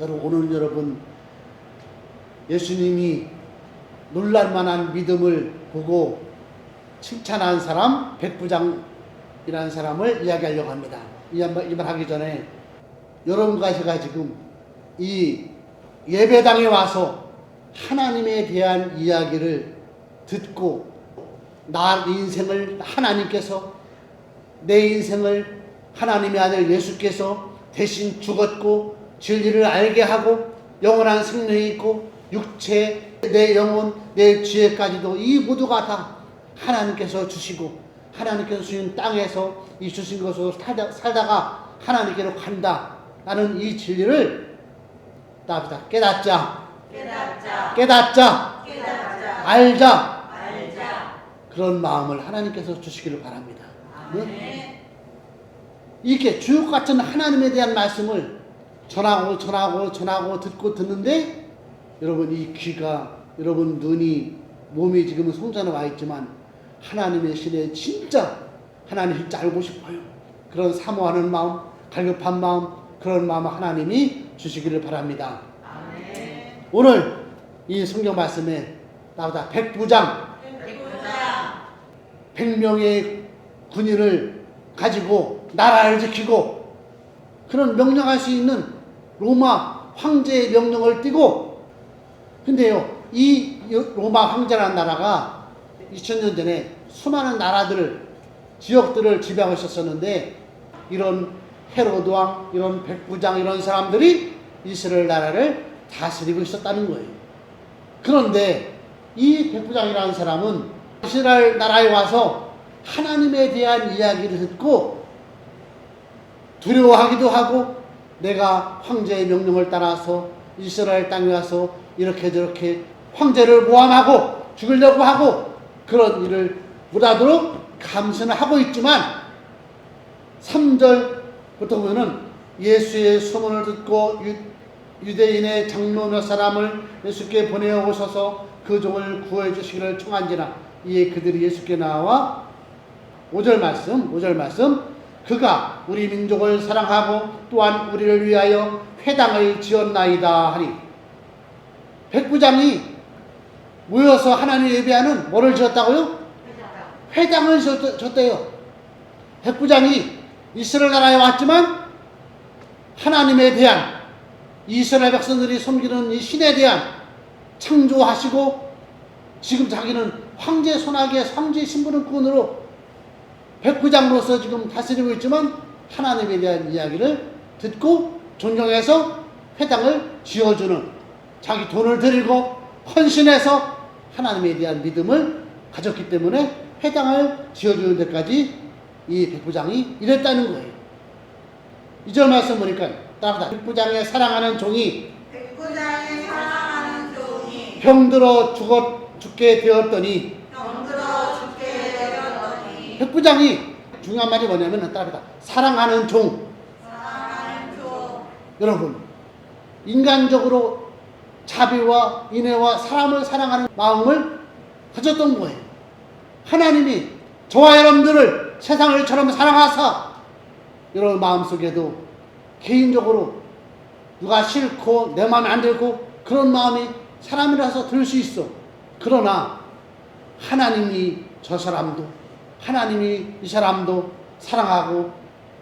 오늘 여러분 예수님이 놀랄만한 믿음을 보고 칭찬한 사람 백부장이라는 사람을 이야기하려고 합니다. 이 말 하기 전에 여러분과 제가 지금 이 예배당에 와서 하나님에 대한 이야기를 듣고 나 인생을 하나님께서 내 인생을 하나님의 아들 예수께서 대신 죽었고 진리를 알게 하고 영원한 생명이 있고 육체, 내 영혼, 내 지혜까지도 이 모두가 다 하나님께서 주시고 하나님께서 주신 땅에서 이 주신 것으로 살다가 하나님께로 간다 라는 이 진리를 깨닫자. 알자. 그런 마음을 하나님께서 주시기를 바랍니다. 네? 이렇게 주옥 같은 하나님에 대한 말씀을 전하고 듣고 듣는데 여러분 이 귀가 여러분 눈이 몸이 지금은 성전에 와 있지만 하나님의 신에 진짜 하나님을 진짜 알고 싶어요. 그런 사모하는 마음, 갈급한 마음, 그런 마음을 하나님이 주시기를 바랍니다. 아멘. 오늘 이 성경 말씀에 나오다 백부장 100명의 군인을 가지고 나라를 지키고 그런 명령할 수 있는 로마 황제의 명령을 띠고 근데요 이 로마 황제라는 나라가 2000년 전에 수많은 나라들을 지역들을 지배하고 있었는데 이런 헤로드 왕 이런 백부장 이런 사람들이 이스라엘 나라를 다스리고 있었다는 거예요. 그런데 이 백부장이라는 사람은 이스라엘 나라에 와서 하나님에 대한 이야기를 듣고 두려워하기도 하고 내가 황제의 명령을 따라서 이스라엘 땅에 와서 이렇게 저렇게 황제를 모함하고 죽이려고 하고 그런 일을 못하도록 감시는 하고 있지만 3절부터 보면은 예수의 소문을 듣고 유대인의 장로 몇 사람을 예수께 보내어 오셔서 그 종을 구해 주시기를 청한지라 이에 그들이 예수께 나와 5절 말씀 그가 우리 민족을 사랑하고 또한 우리를 위하여 회당을 지었나이다 하니 백부장이 모여서 하나님 예배하는 뭐를 지었다고요? 회당을 지었대요. 백부장이 이스라엘 나라에 왔지만 하나님에 대한 이스라엘 백성들이 섬기는 이 신에 대한 창조하시고 지금 자기는 황제 손아귀에 황제 신분권으로 백부장으로서 지금 다스리고 있지만 하나님에 대한 이야기를 듣고 존경해서 회당을 지어주는 자기 돈을 들이고 헌신해서 하나님에 대한 믿음을 가졌기 때문에 회당을 지어주는 데까지 이 백부장이 이랬다는 거예요. 2절 말씀 보니까 따라다 백부장의 사랑하는 종이 병들어 죽게 되었더니 백부장이 중요한 말이 뭐냐면 따라다 사랑하는 종. 여러분 인간적으로 자비와 인애와 사람을 사랑하는 마음을 가졌던 거예요. 하나님이 저와 여러분들을 세상을처럼 사랑하사 여러분 마음속에도 개인적으로 누가 싫고 내 마음에 안 들고 그런 마음이 사람이라서 들 수 있어. 그러나 하나님이 저 사람도 하나님이 이 사람도 사랑하고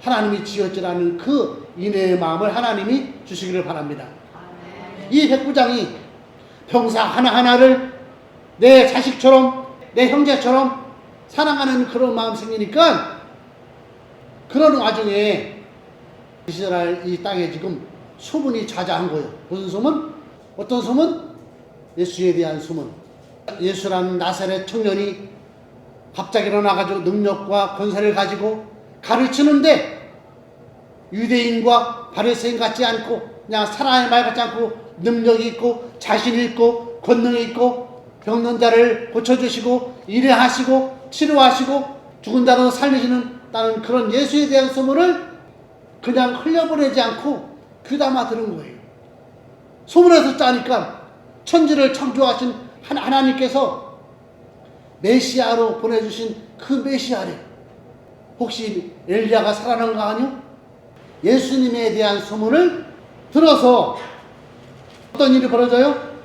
하나님이 지었지라는 그 인애의 마음을 하나님이 주시기를 바랍니다. 이 백부장이 병사 하나하나를 내 자식처럼 내 형제처럼 사랑하는 그런 마음 생기니까 그런 와중에 이스라엘 이 땅에 지금 소문이 자자한 거예요. 무슨 소문? 어떤 소문? 예수에 대한 소문. 예수라는 나사렛 청년이 갑자기 일어나가지고 능력과 권세를 가지고 가르치는데 유대인과 바리새인 같지 않고 그냥 사람의 말 같지 않고 능력이 있고 자신이 있고 권능이 있고 병든 자를 고쳐주시고 일해하시고 치료하시고 죽은 자를 살리시는 다는 그런 예수에 대한 소문을 그냥 흘려보내지 않고 귀담아 들은 거예요. 소문에서 짜니까 천지를 창조하신 하나님께서 메시아로 보내주신 그 메시아래. 혹시 엘리야가 살아난 거 아니요? 예수님에 대한 소문을 들어서 어떤 일이 벌어져요?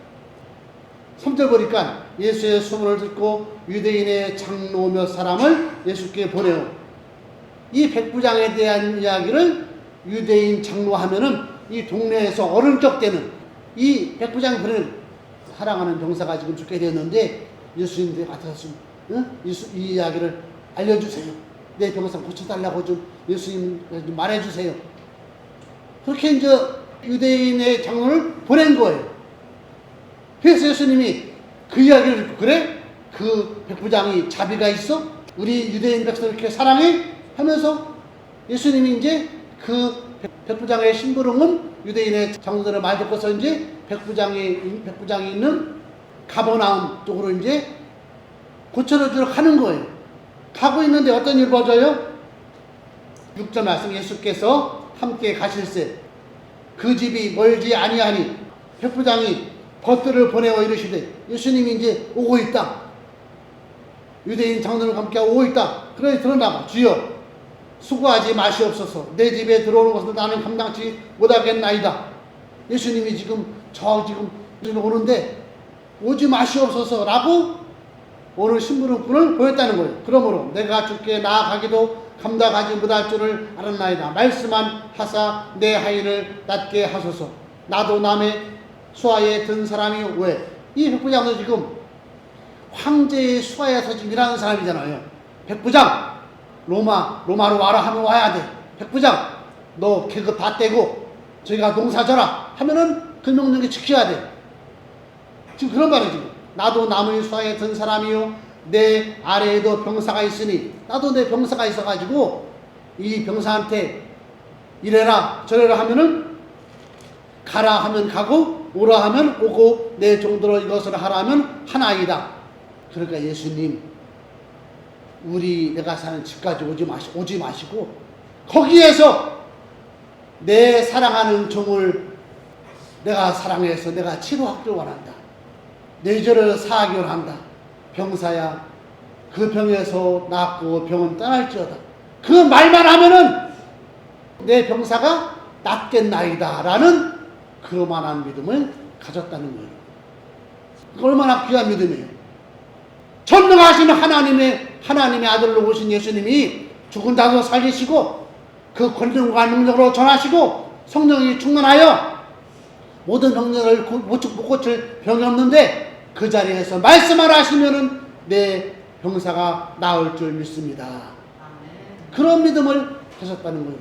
3절 보니까 예수의 소문을 듣고 유대인의 장로 몇 사람을 예수께 보내요. 이 백부장에 대한 이야기를 유대인 장로 하면은 이 동네에서 어른적 때는 이 백부장이 보내는 사랑하는 병사가 지금 죽게 되었는데 예수님께 같아서 이 이야기를 알려주세요. 내 병사 고쳐달라고 좀 예수님 좀 말해주세요. 그렇게 이제 유대인의 장로를 보낸 거예요. 그래서 예수님이 그 이야기를 듣고 그래? 그 백부장이 자비가 있어? 우리 유대인 백성을 이렇게 사랑해? 하면서 예수님이 이제 그 백부장의 심부름은 유대인의 장로들의 말 듣고서 이제 백부장이 있는 가버나움 쪽으로 이제 고쳐주러 가는 거예요. 가고 있는데 어떤 일이 벌어져요? 6절 말씀 예수께서 함께 가실새 그 집이 멀지 아니하니 백부장이 벗들을 보내어 이르시되 예수님이 이제 오고 있다. 유대인 장로들과 함께 오고 있다. 그러니 들어나가 주여 수고하지 마시옵소서. 내 집에 들어오는 것을 나는 감당치 못하겠나이다. 예수님이 지금 오는데 오지 마시옵소서 라고 오늘 심부름꾼을 보였다는 거예요. 그러므로 내가 주께 나아가기도 감당하지 못할 줄을 알았나이다. 말씀만 하사 내 하인을 낫게 하소서. 나도 남의 수하에 든 사람이 왜? 이 백부장도 지금 황제의 수하에서 지금 일하는 사람이잖아요. 백부장 로마로 와라 하면 와야 돼. 백부장 너 계급 다 떼고 저희가 농사 져라 하면은 그 명령에 지켜야 돼. 지금 그런 말이지. 나도 남의 수하에 든 사람이요 내 아래에도 병사가 있으니 나도 내 병사가 있어가지고 이 병사한테 이래라 저래라 하면은 가라 하면 가고 오라 하면 오고 내 정도로 이것을 하라 하면 하나이다. 그러니까 예수님 내가 사는 집까지 오지 마시고 거기에서 내 사랑하는 종을 내가 사랑해서 내가 치료하기를 원한다. 내 죄를 사하기 원한다. 병사야 그 병에서 낫고 병은 떠날지어다. 그 말만 하면은 내 병사가 낫겠나이다 라는 그만한 믿음을 가졌다는 거예요. 얼마나 귀한 믿음이에요. 전능하신 하나님의 아들로 오신 예수님이 죽은 자도 살리시고 그 권능과 능력으로 전하시고 성령이 충만하여 모든 병력을 못 고칠 병이 없는데 그 자리에서 말씀을 하시면은 내 병사가 나을 줄 믿습니다. 그런 믿음을 가졌다는 거예요.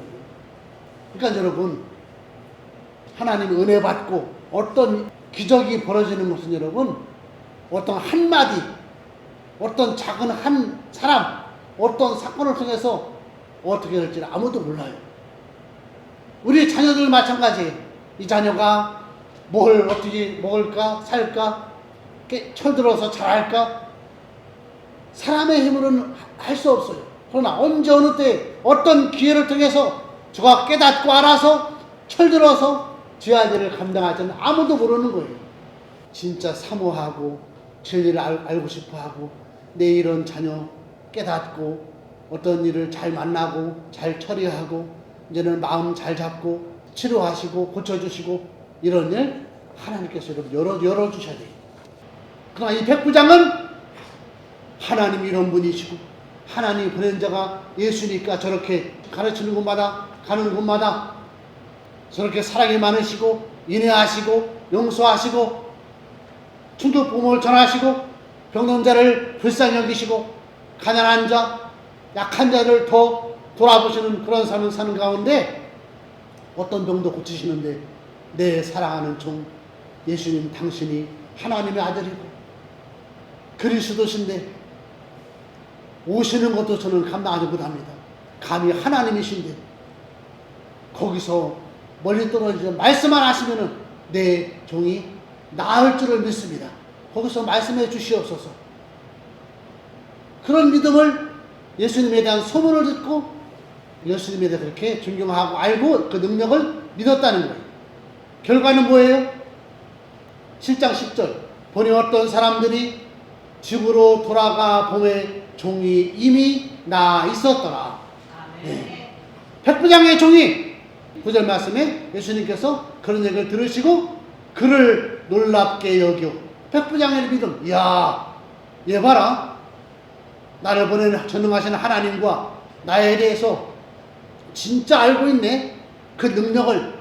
그러니까 여러분 하나님 은혜 받고 어떤 기적이 벌어지는 것은 여러분 어떤 한마디 어떤 작은 한 사람 어떤 사건을 통해서 어떻게 될지 아무도 몰라요. 우리 자녀들 마찬가지예요. 이 자녀가 뭘 어떻게 먹을까 살까 철들어서 잘할까 사람의 힘으로는 할 수 없어요. 그러나 언제 어느 때 어떤 기회를 통해서 저가 깨닫고 알아서 철들어서 제 아들을 감당할 때는 아무도 모르는 거예요. 진짜 사모하고 진리를 알고 싶어하고 내 이런 자녀 깨닫고 어떤 일을 잘 만나고 잘 처리하고 이제는 마음 잘 잡고 치료하시고 고쳐주시고 이런 일 하나님께서 열어주셔야 돼요. 그러나 이 백부장은 하나님이 이런 분이시고 하나님이 보낸 자가 예수니까 저렇게 가르치는 곳마다 가는 곳마다 저렇게 사랑이 많으시고 인내하시고 용서하시고 충격 부모를 전하시고 병든 자를 불쌍히 여기시고 가난한 자 약한 자를 더 돌아보시는 그런 삶을 사는 가운데 어떤 병도 고치시는데 내 사랑하는 종 예수님 당신이 하나님의 아들이고 그리스도신데 오시는 것도 저는 감당하지 못합니다. 감히 하나님이신데 거기서 멀리 떨어지지 말씀만 하시면은 내 종이 나을 줄을 믿습니다. 거기서 말씀해 주시옵소서. 그런 믿음을 예수님에 대한 소문을 듣고 예수님에 대해 그렇게 존경하고 알고 그 능력을 믿었다는 거예요. 결과는 뭐예요? 7장 10절 보니 어떤 사람들이 집으로 돌아가 보매 종이 이미 나 있었더라. 네. 백부장의 종이 9절 말씀에 예수님께서 그런 얘기를 들으시고 그를 놀랍게 여겨. 백부장의 믿음. 이야, 얘 봐라. 나를 보내는 전능하신 하나님과 나에 대해서 진짜 알고 있네. 그 능력을,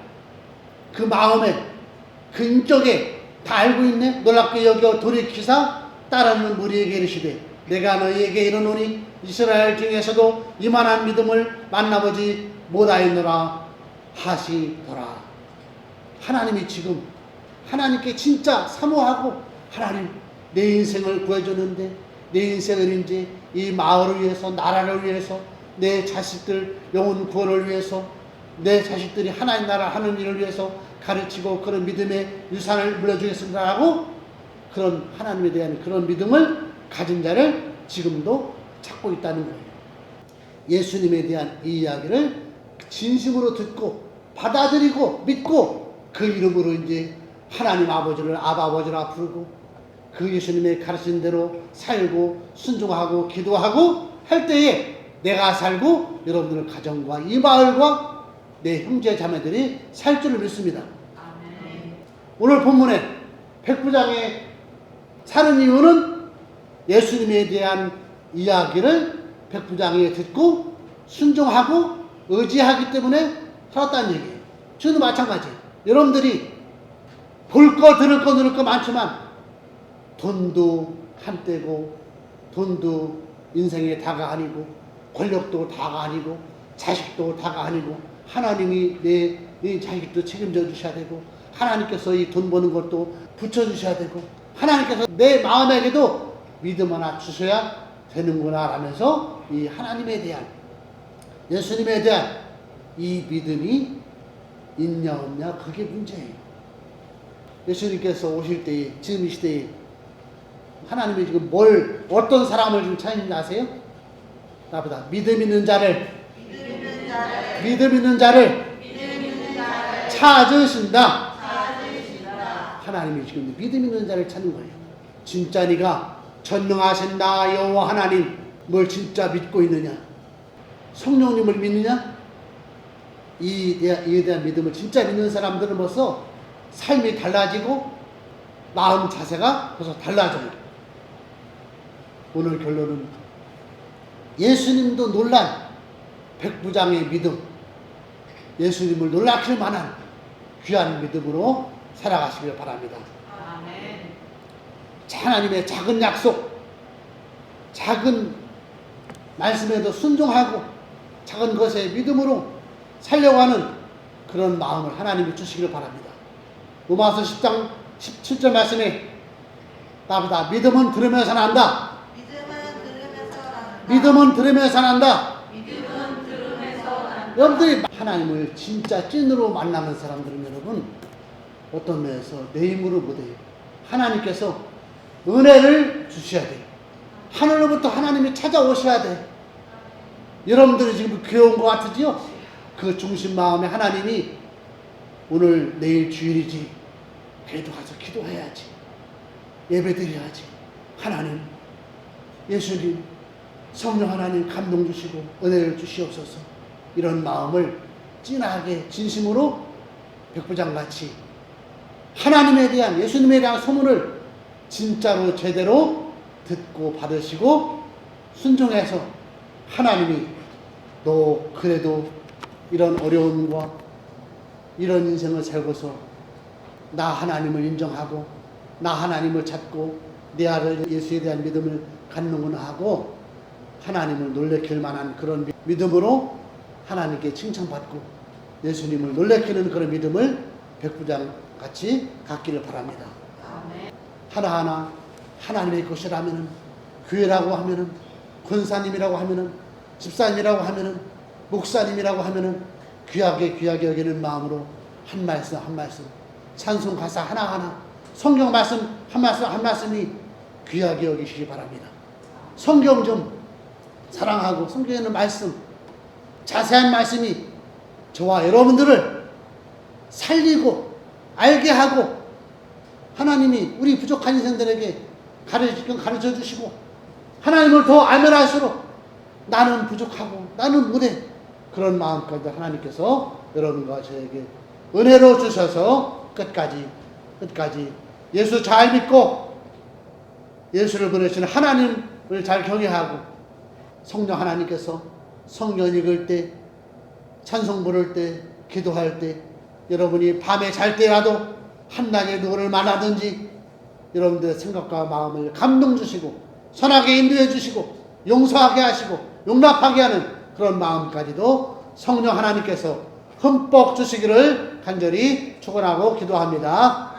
그 마음에, 그 인격에 다 알고 있네. 놀랍게 여겨 돌이키사 따르는 무리에게 이르시되 내가 너희에게 이르노니 이스라엘 중에서도 이만한 믿음을 만나보지 못하였노라 하시더라. 하나님이 지금 하나님께 진짜 사모하고 하나님 내 인생을 구해주는데 내 인생을 이제 이 마을을 위해서 나라를 위해서 내 자식들 영혼 구원을 위해서 내 자식들이 하나님 나라 하는 일을 위해서 가르치고 그런 믿음의 유산을 물려주겠습니다 하고 그런 하나님에 대한 그런 믿음을 가진 자를 지금도 찾고 있다는 거예요. 예수님에 대한 이 이야기를 진심으로 듣고 받아들이고 믿고 그 이름으로 이제 하나님 아버지를 아버지라 부르고 그 예수님의 가르친 대로 살고 순종하고 기도하고 할 때에 내가 살고 여러분들 가정과 이 마을과 내 형제 자매들이 살 줄을 믿습니다. 아멘. 오늘 본문에 백부장의 사는 이유는 예수님에 대한 이야기를 백부장이 듣고 순종하고 의지하기 때문에 살았다는 얘기예요. 저도 마찬가지예요. 여러분들이 볼 거 들을 거 누릴 거 많지만 돈도 한때고 돈도 인생의 다가 아니고 권력도 다가 아니고 자식도 다가 아니고 하나님이 내 자식도 책임져 주셔야 되고 하나님께서 이 돈 버는 것도 붙여주셔야 되고 하나님께서 내 마음에게도 믿음 하나 주셔야 되는구나 라면서 이 하나님에 대한 예수님에 대한 이 믿음이 있냐 없냐 그게 문제예요. 예수님께서 오실 때에 지금 이 시대에 하나님이 지금 어떤 사람을 지금 찾는지 아세요? 나보다 믿음 있는 자를 찾으신다. 하나님이 지금 믿음 있는 자를 찾는 거예요. 진짜 네가 전능하신 나 여호와 하나님 뭘 진짜 믿고 있느냐? 성령님을 믿느냐? 이에 대한 믿음을 진짜 믿는 사람들은 벌써 삶이 달라지고 마음 자세가 벌써 달라져요. 오늘 결론은 예수님도 놀란 백부장의 믿음, 예수님을 놀라킬 만한 귀한 믿음으로 살아가시길 바랍니다. 아멘. 하나님의 작은 약속, 작은 말씀에도 순종하고 작은 것에 믿음으로 살려고 하는 그런 마음을 하나님이 주시기를 바랍니다. 로마서 10장 17절 말씀에 나보다 믿음은 들으면서 난다. 믿음은 들으면서 난다. 여러분들이 하나님을 진짜 찐으로 만나는 사람들은 여러분 어떤 면에서 내 힘으로 못해요. 하나님께서 은혜를 주셔야 돼요. 하늘로부터 하나님이 찾아오셔야 돼. 여러분들이 지금 괴로운 것 같으지요? 그 중심 마음에 하나님이 오늘 내일 주일이지 그래도 가서 기도해야지 예배드려야지 하나님 예수님 성령 하나님 감동 주시고 은혜를 주시옵소서 이런 마음을 진하게 진심으로 백부장같이 하나님에 대한 예수님에 대한 소문을 진짜로 제대로 듣고 받으시고 순종해서 하나님이 너 그래도 이런 어려움과 이런 인생을 살고서 나 하나님을 인정하고 나 하나님을 찾고 내 아들 예수에 대한 믿음을 갖는구나 하고 하나님을 놀래킬 만한 그런 믿음으로 하나님께 칭찬받고 예수님을 놀래키는 그런 믿음을 백부장같이 갖기를 바랍니다. 하나하나 하나님의 것이라면은 교회라고 하면은 권사님이라고 하면은 집사님이라고 하면은 목사님이라고 하면은 귀하게 여기는 마음으로 한 말씀 한 말씀 찬송 가사 하나하나 성경 말씀 한 말씀이 귀하게 여기시기 바랍니다. 성경 좀 사랑하고 성경에 있는 말씀 자세한 말씀이 저와 여러분들을 살리고 알게 하고 하나님이 우리 부족한 인생들에게 가르쳐 주시고 하나님을 더 알면 알수록 나는 부족하고 나는 못해 그런 마음까지 하나님께서 여러분과 저에게 은혜로 주셔서 끝까지 예수 잘 믿고 예수를 보내시는 하나님을 잘 경외하고 성령 하나님께서 성경 읽을 때, 찬송 부를 때, 기도할 때, 여러분이 밤에 잘 때라도 한낮에 누구를 만나든지 여러분들의 생각과 마음을 감동 주시고 선하게 인도해 주시고 용서하게 하시고 용납하게 하는 그런 마음까지도 성령 하나님께서 흠뻑 주시기를 간절히 축원하고 기도합니다.